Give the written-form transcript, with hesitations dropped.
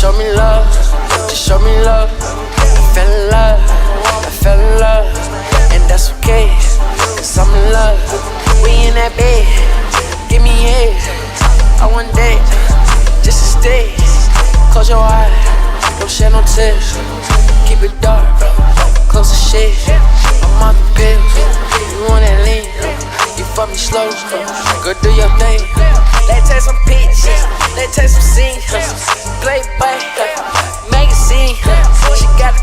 show me love, just show me love. I fell in love, I fell in love, and that's okay, cause I'm in love. We in that bed, give me head. I want that, just to stay. Close your eyes, don't shed no tears. Keep it dark, close the shade. I'm on the pills, you want that lean. You fuck me slow, go do your thing. Let's take some pictures, let's take some scenes. Play by magazine, she got